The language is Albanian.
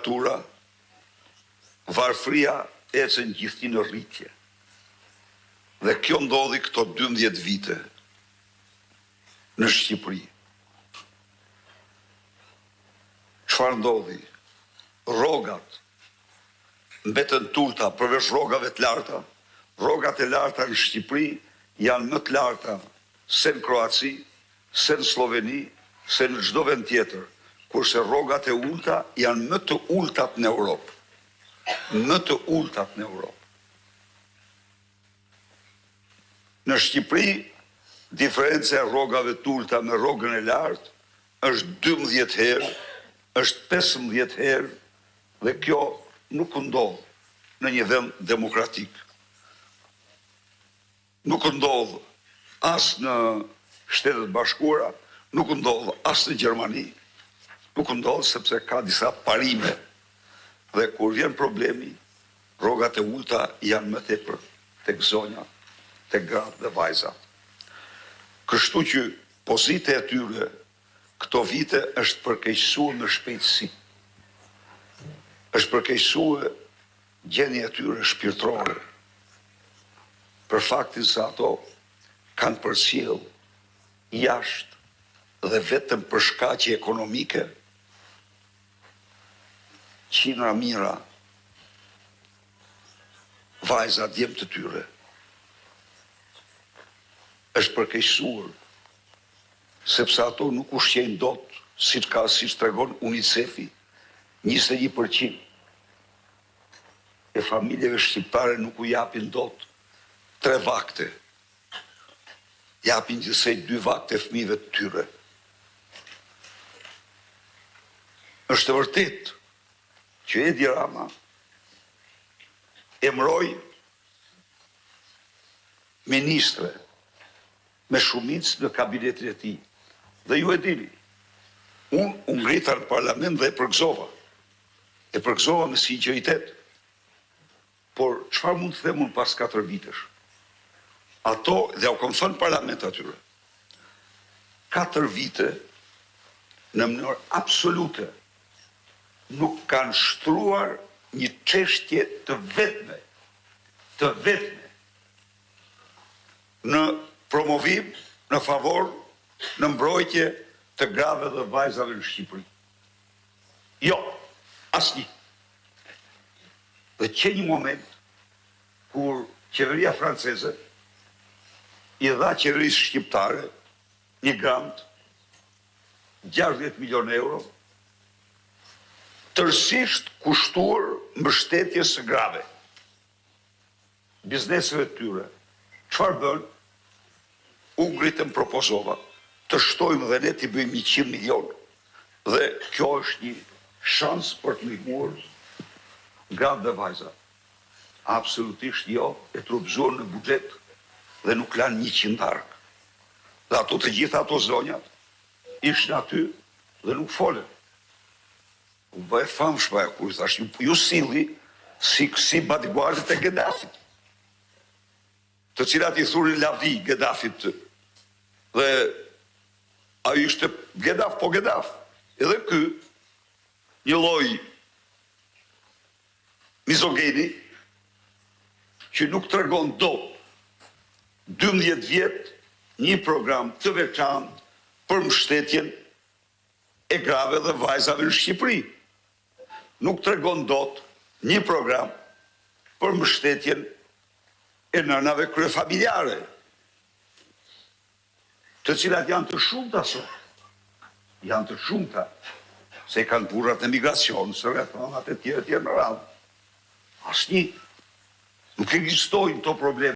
temperatura, varfëria ecën gjithë në rritje. Dhe kjo ndodhi këto 12 vite në Shqipëri. Çfarë ndodhi? Rrogat mbetën tulta përveç rrogave të larta. Rrogat e larta në Shqipëri janë më të larta se në Kroaci, se në Sloveni, se në çdo vend tjetër, kurse rrogat e ulta janë më të ultat në Europë. Më të ultat në Europë. Në Shqipëri, diferenca e rrogave të ulta me rrogën e lartë është 12 herë, është 15 herë, dhe kjo nuk ndodh në një vend demokratik. Nuk ndodh as në Shtetet Bashkuara, nuk ndodh as në Gjermani, nuk ndodh sepse ka disa parime. Dhe kur vjen problemi, rrogat e ulta janë më tepër tek zonja, tek gratë dhe vajzat. Kështu që pozita e tyre këto vite është përkeqësuar në shpejtësi. Është përkeqësuar gjendja e tyre shpirtërore. Për faktin se ato kanë përcjell jashtë dhe vetëm për shkaqe ekonomike qindra mijëra vajza djem të tyre. Është përkeqësuar sepse ato nuk ushqejnë dot, siç tregon UNICEF-i, 21% e familjeve shqiptare nuk u japin dot 3 vakte. Japin gjithsej 2 vakte fëmijëve të tyre. Është vërtet që Edi Rama emëroi ministre me shumicë në kabinetin e tij. Dhe ju e dini, unë u ngrita në parlament dhe e përgëzova. E përgëzova me sinqeritet. Por çfarë mund të them unë pas 4 vitesh? Ato, dhe u kam thënë parlament atyre, 4 vite në mënyrë absolute nuk kanë shtruar një çështje të vetme në promovim, në favor, në mbrojtje të grave dhe vajzave në Shqipëri. Jo, asnjë. Dhe që një moment kur qeveria franceze i dha qeverisë shqiptare një grant 60 milion euro tërësisht kushtuar mbështetjes së grave, bizneseve të tyre. Çfarë bën? U ngritëm propozova të shtojmë dhe ne t'i bëjmë 100 milion. Dhe kjo është një shans për të ndihmuar gratë dhe vajza. Absolutisht jo, e trupzuar në buxhet dhe nuk lanë 100 darkë. Dhe ato të gjitha ato zonjat ishin aty dhe nuk folën. U bëhe famshme kur thash ju silli si bodyguardët e Ghedafit, të cilat i thurin lavdi Ghedafit. Dhe ai ishte Ghedaf po Ghedaf. Edhe ky një lloj mizogeni që nuk tregon dot 12 vjet një program të veçantë për mbështetjen e grave dhe vajzave në Shqipëri. Nuk tregon dot një program për mbështetjen e nënave kryefamiljare, të cilat janë të shumta sot. Janë të shumta, se kanë burrat e migracion, se rrethonat e tjera në radhë. Asnjë nuk ekzistojnë këto probleme.